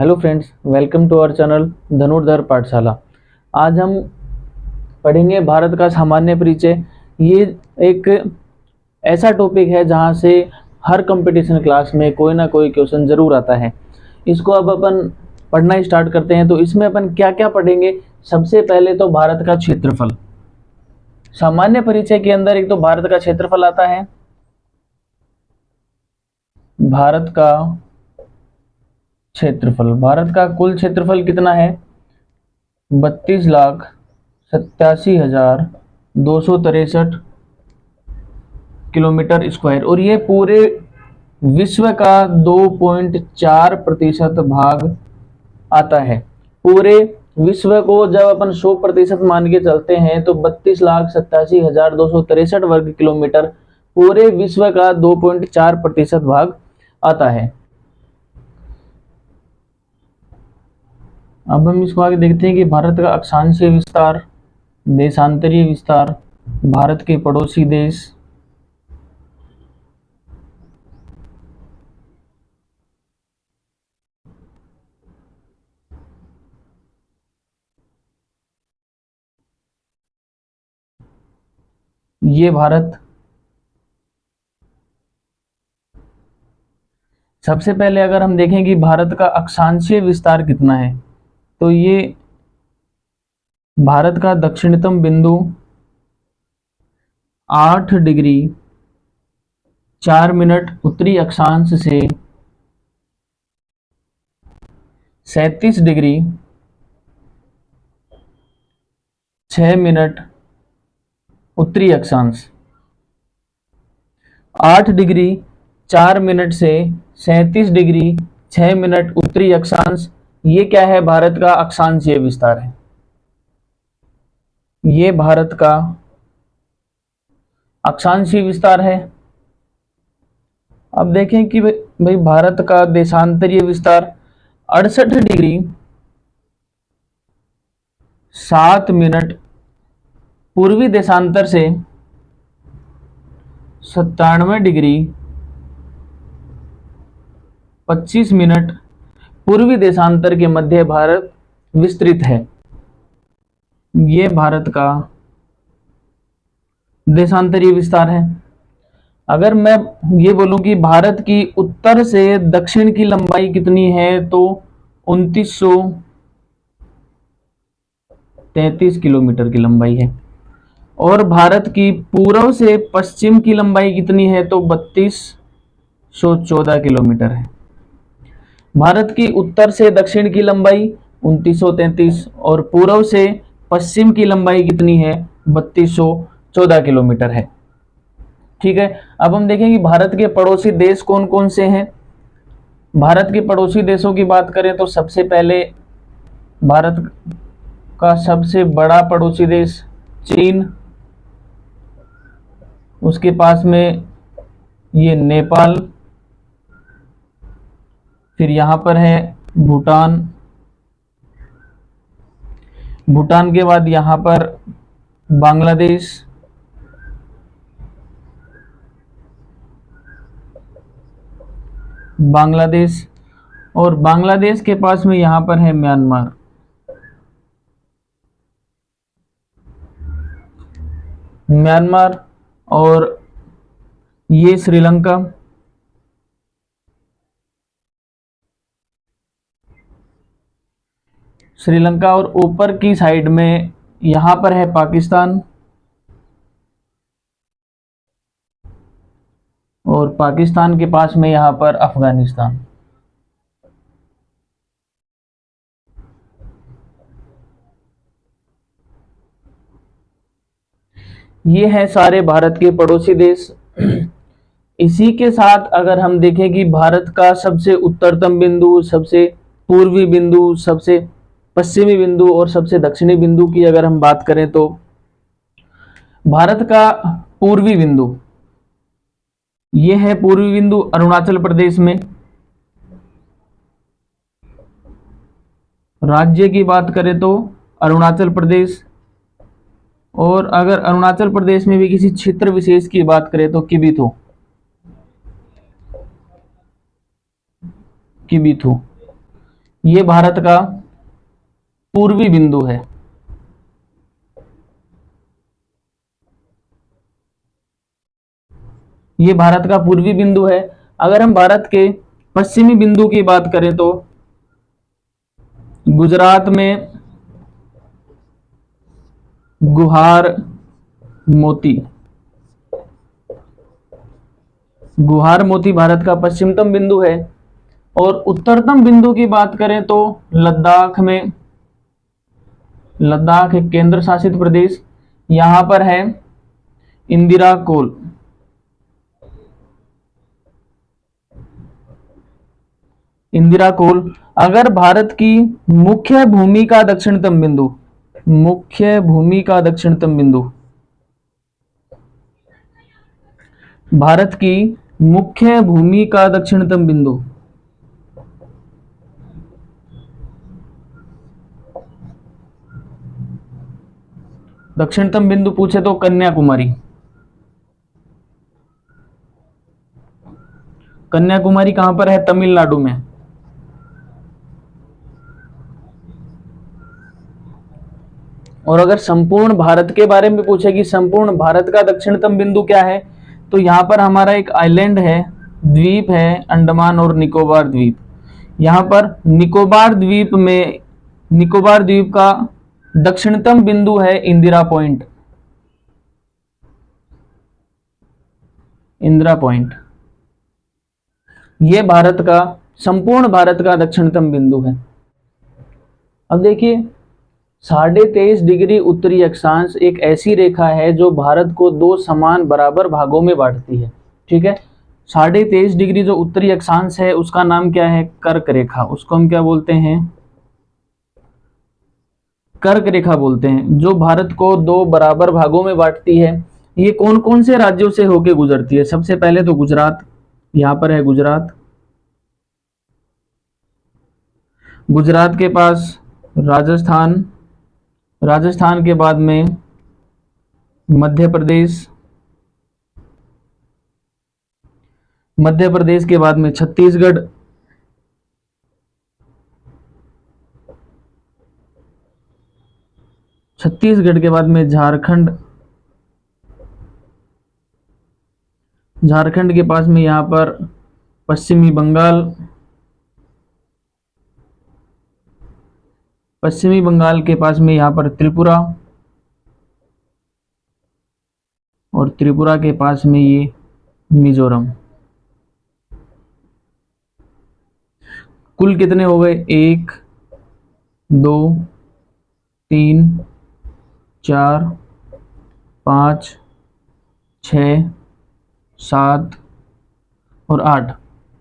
Hello friends, welcome to our channel Dhanurdhar Pathshala. आज हम पढ़ेंगे भारत का सामान्य परिचय। ये एक ऐसा टॉपिक है जहाँ से हर कंपटीशन क्लास में कोई ना कोई क्वेश्चन ज़रूर आता है। इसको अब अपन पढ़ना स्टार्ट करते हैं। तो इसमें अपन क्या क्या पढ़ेंगे? सबसे पहले तो भारत का क्षेत्रफल। सामान्य परिचय के अंदर एक तो भारत का क्षेत्रफल आता है। भारत का क्षेत्रफल, भारत का कुल क्षेत्रफल कितना है? 32,87,263 किलोमीटर स्क्वायर। और ये पूरे विश्व का 2.4% भाग आता है। पूरे विश्व को जब अपन 100% मान के चलते हैं तो 32,87,263 वर्ग किलोमीटर पूरे विश्व का 2.4% भाग आता है। अब हम इसको आगे देखते हैं कि भारत का अक्षांशीय विस्तार, देशांतरीय विस्तार, भारत के पड़ोसी देश, ये भारत। सबसे पहले अगर हम देखें कि भारत का अक्षांशीय विस्तार कितना है, तो ये भारत का दक्षिणतम बिंदु 8 डिग्री 4 मिनट उत्तरी अक्षांश से 37 डिग्री 6 मिनट उत्तरी अक्षांश, 8 डिग्री 4 मिनट से 37 डिग्री 6 मिनट उत्तरी अक्षांश, ये क्या है? भारत का अक्षांशीय विस्तार है। ये भारत का अक्षांशीय विस्तार है। अब देखें कि भाई भारत का देशांतरीय विस्तार 68 डिग्री 7 मिनट पूर्वी देशांतर से 97 डिग्री 25 मिनट पूर्वी देशांतर के मध्य भारत विस्तृत है। ये भारत का देशांतरीय विस्तार है। अगर मैं ये बोलूं कि भारत की उत्तर से दक्षिण की लंबाई कितनी है, तो 2933 किलोमीटर की लंबाई है। और भारत की पूर्व से पश्चिम की लंबाई कितनी है, तो 3214 किलोमीटर है। भारत की उत्तर से दक्षिण की लंबाई 2933 और पूर्व से पश्चिम की लंबाई कितनी है? 3214 किलोमीटर है। ठीक है। अब हम देखें कि भारत के पड़ोसी देश कौन कौन से हैं। भारत के पड़ोसी देशों की बात करें तो सबसे पहले भारत का सबसे बड़ा पड़ोसी देश चीन, उसके पास में ये नेपाल, फिर यहां पर है भूटान, भूटान के बाद यहां पर बांग्लादेश, बांग्लादेश और बांग्लादेश के पास में यहां पर है म्यांमार। म्यांमार और ये श्रीलंका, श्रीलंका और ऊपर की साइड में यहां पर है पाकिस्तान और पाकिस्तान के पास में यहां पर अफगानिस्तान। ये हैं सारे भारत के पड़ोसी देश। इसी के साथ अगर हम देखें कि भारत का सबसे उत्तरतम बिंदु, सबसे पूर्वी बिंदु, सबसे पश्चिमी बिंदु और सबसे दक्षिणी बिंदु की अगर हम बात करें तो भारत का पूर्वी बिंदु, ये है पूर्वी बिंदु अरुणाचल प्रदेश में। राज्य की बात करें तो अरुणाचल प्रदेश, और अगर अरुणाचल प्रदेश में भी किसी क्षेत्र विशेष की बात करें तो किबिथु, किबिथु ये भारत का पूर्वी बिंदु है। ये भारत का पूर्वी बिंदु है। अगर हम भारत के पश्चिमी बिंदु की बात करें तो गुजरात में गुहार मोती, गुहार मोती भारत का पश्चिमतम बिंदु है। और उत्तरतम बिंदु की बात करें तो लद्दाख में, लद्दाख एक केंद्र शासित प्रदेश, यहां पर है इंदिरा कोल। इंदिरा कोल। अगर भारत की मुख्य भूमि का दक्षिणतम बिंदु, मुख्य भूमि का दक्षिणतम बिंदु, भारत की मुख्य भूमि का दक्षिणतम बिंदु, दक्षिणतम बिंदु पूछे तो कन्याकुमारी। कन्याकुमारी कहां पर है? तमिलनाडु में। और अगर संपूर्ण भारत के बारे में पूछे कि संपूर्ण भारत का दक्षिणतम बिंदु क्या है, तो यहां पर हमारा एक आइलैंड है, द्वीप है, अंडमान और निकोबार द्वीप। यहां पर निकोबार द्वीप में, निकोबार द्वीप का दक्षिणतम बिंदु है इंदिरा पॉइंट, इंदिरा पॉइंट। यह भारत का, संपूर्ण भारत का दक्षिणतम बिंदु है। अब देखिए 23.5 डिग्री उत्तरी अक्षांश एक ऐसी रेखा है जो भारत को दो समान बराबर भागों में बांटती है। ठीक है, 23.5 डिग्री जो उत्तरी अक्षांश है उसका नाम क्या है? कर्क रेखा। उसको हम क्या बोलते हैं? कर्क रेखा बोलते हैं, जो भारत को दो बराबर भागों में बांटती है। ये कौन कौन से राज्यों से होकर गुजरती है? सबसे पहले तो गुजरात, यहां पर है गुजरात, गुजरात के पास राजस्थान, राजस्थान के बाद में मध्य प्रदेश, मध्य प्रदेश के बाद में छत्तीसगढ़, छत्तीसगढ़ के बाद में झारखंड, झारखंड के पास में यहां पर पश्चिमी बंगाल, पश्चिमी बंगाल के पास में यहां पर त्रिपुरा, और त्रिपुरा के पास में ये मिजोरम। कुल कितने हो गए? 1 2 3 4 5 6 7 और 8।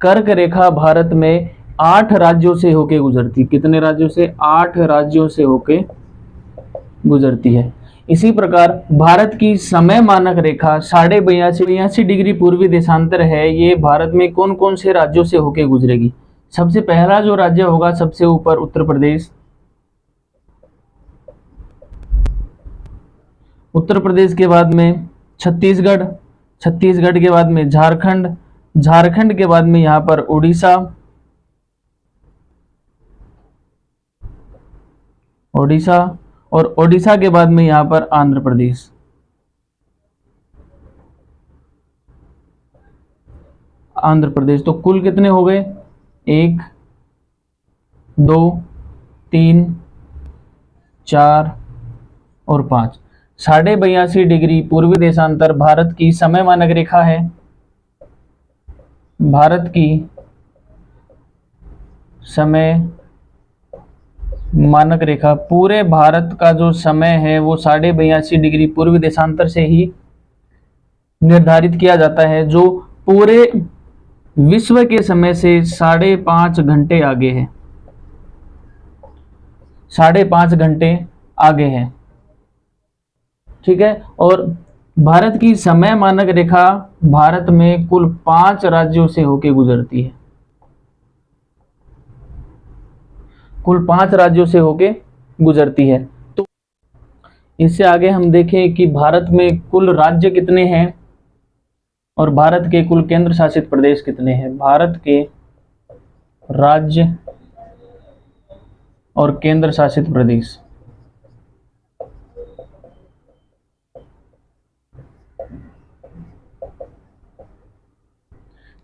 कर्क रेखा भारत में 8 राज्यों से होके गुजरती। कितने राज्यों से? 8 राज्यों से होके गुजरती है। इसी प्रकार भारत की समय मानक रेखा 82.82 डिग्री पूर्वी देशांतर है। ये भारत में कौन कौन से राज्यों से होके गुजरेगी? सबसे पहला जो राज्य होगा सबसे ऊपर उत्तर प्रदेश, उत्तर प्रदेश के बाद में छत्तीसगढ़, छत्तीसगढ़ के बाद में झारखंड, झारखंड के बाद में यहां पर उड़ीसा, ओडिशा, और ओडिशा के बाद में यहां पर आंध्र प्रदेश। आंध्र प्रदेश। तो कुल कितने हो गए? 1 2 3 4 और 5। 82.82 डिग्री पूर्वी देशांतर भारत की समय मानक रेखा है। भारत की समय मानक रेखा, पूरे भारत का जो समय है वो 82.82 डिग्री पूर्वी देशांतर से ही निर्धारित किया जाता है, जो पूरे विश्व के समय से 5.5 घंटे आगे है, 5.5 घंटे आगे है। ठीक है, और भारत की समय मानक रेखा भारत में कुल 5 राज्यों से होकर गुजरती है, कुल 5 राज्यों से होके गुजरती है। तो इससे आगे हम देखें कि भारत में कुल राज्य कितने हैं और भारत के कुल केंद्र शासित प्रदेश कितने हैं। भारत के राज्य और केंद्र शासित प्रदेश।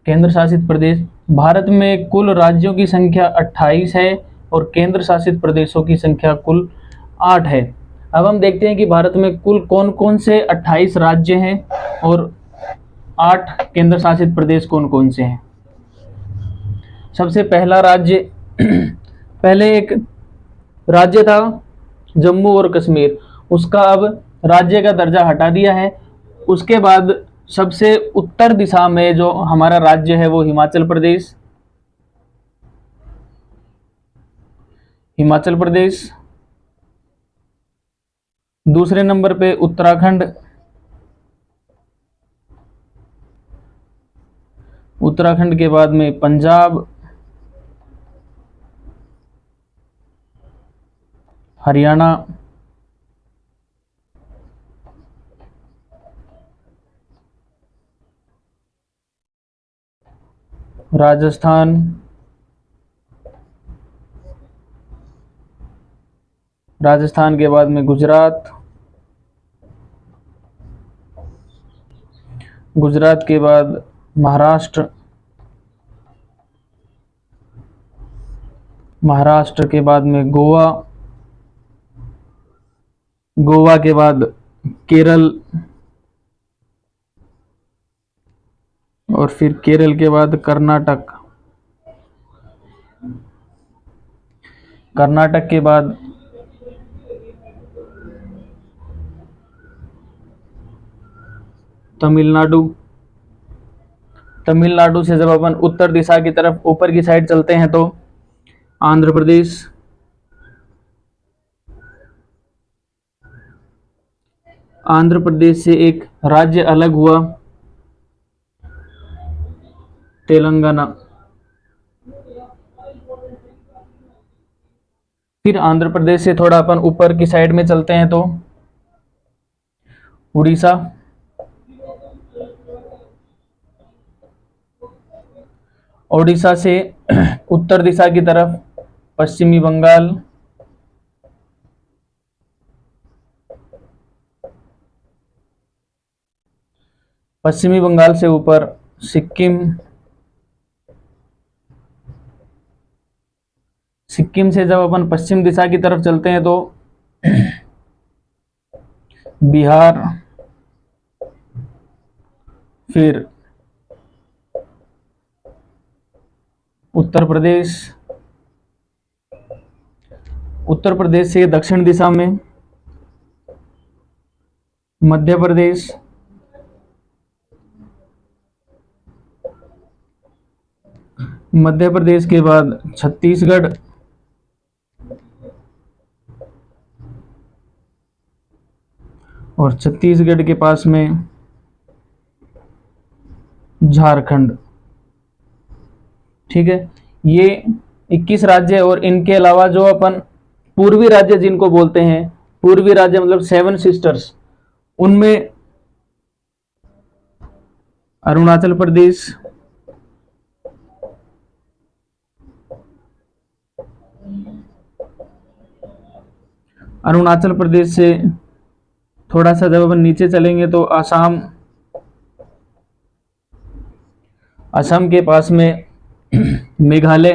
केंद्र शासित प्रदेश, भारत में कुल राज्यों की संख्या 28 है और केंद्र शासित प्रदेशों की संख्या कुल 8 है। अब हम देखते हैं कि भारत में कुल कौन कौन से 28 राज्य हैं और 8 केंद्र शासित प्रदेश कौन कौन से हैं। सबसे पहला राज्य पहले एक राज्य था जम्मू और कश्मीर, उसका अब राज्य का दर्जा हटा दिया है। उसके बाद सबसे उत्तर दिशा में जो हमारा राज्य है वो हिमाचल प्रदेश। हिमाचल प्रदेश। दूसरे नंबर पे उत्तराखंड। उत्तराखंड के बाद में पंजाब, हरियाणा, राजस्थान, राजस्थान के बाद में गुजरात, गुजरात के बाद महाराष्ट्र, महाराष्ट्र के बाद में गोवा, गोवा के बाद केरल और फिर केरल के बाद कर्नाटक, कर्नाटक के बाद तमिलनाडु। तमिलनाडु से जब अपन उत्तर दिशा की तरफ ऊपर की साइड चलते हैं तो आंध्र प्रदेश, आंध्र प्रदेश से एक राज्य अलग हुआ तेलंगाना। फिर आंध्र प्रदेश से थोड़ा अपन ऊपर की साइड में चलते हैं तो उड़ीसा, ओडिशा से उत्तर दिशा की तरफ पश्चिमी बंगाल, पश्चिमी बंगाल से ऊपर सिक्किम, सिक्किम से जब अपन पश्चिम दिशा की तरफ चलते हैं तो बिहार, फिर उत्तर प्रदेश, उत्तर प्रदेश से दक्षिण दिशा में मध्य प्रदेश, मध्य प्रदेश के बाद छत्तीसगढ़, और छत्तीसगढ़ के पास में झारखंड। ठीक है, ये 21 राज्य और इनके अलावा जो अपन पूर्वी राज्य जिनको बोलते हैं, पूर्वी राज्य मतलब 7 सिस्टर्स, उनमें अरुणाचल प्रदेश, अरुणाचल प्रदेश से थोड़ा सा जब अपन नीचे चलेंगे तो आसाम, असम के पास में मेघालय,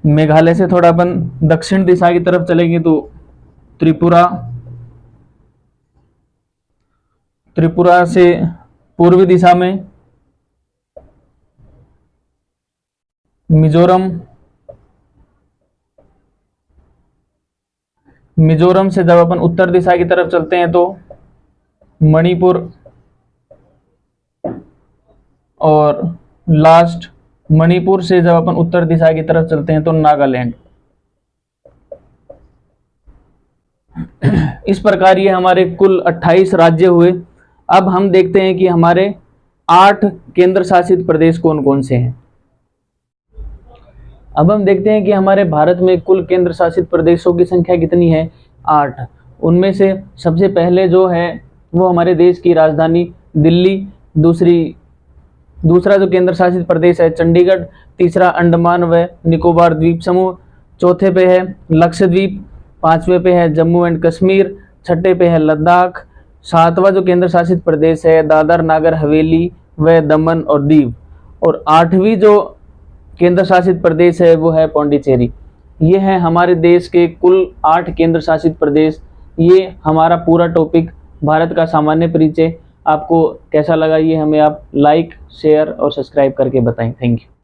मेघालय से थोड़ा अपन दक्षिण दिशा की तरफ चलेंगे तो त्रिपुरा, त्रिपुरा से पूर्वी दिशा में मिजोरम, मिजोरम से जब अपन उत्तर दिशा की तरफ चलते हैं तो मणिपुर, और लास्ट मणिपुर से जब अपन उत्तर दिशा की तरफ चलते हैं तो नागालैंड। इस प्रकार ये हमारे कुल 28 राज्य हुए। अब हम देखते हैं कि हमारे 8 केंद्र शासित प्रदेश कौन कौन से हैं। अब हम देखते हैं कि हमारे भारत में कुल केंद्र शासित प्रदेशों की संख्या कितनी है, 8। उनमें से सबसे पहले जो है वो हमारे देश की राजधानी दिल्ली, दूसरा जो केंद्र शासित प्रदेश है चंडीगढ़, तीसरा अंडमान व निकोबार द्वीप समूह, चौथे पे है लक्षद्वीप, पांचवे पे है जम्मू एंड कश्मीर, छठे पे है लद्दाख, सातवां जो केंद्र शासित प्रदेश है दादर नागर हवेली व दमन और दीव, और आठवीं जो केंद्र शासित प्रदेश है वो है पौंडीचेरी। ये है हमारे देश के कुल 8 केंद्र शासित प्रदेश। ये हमारा पूरा टॉपिक भारत का सामान्य परिचय। आपको कैसा लगा ये हमें आप लाइक, शेयर और सब्सक्राइब करके बताएं। Thank you.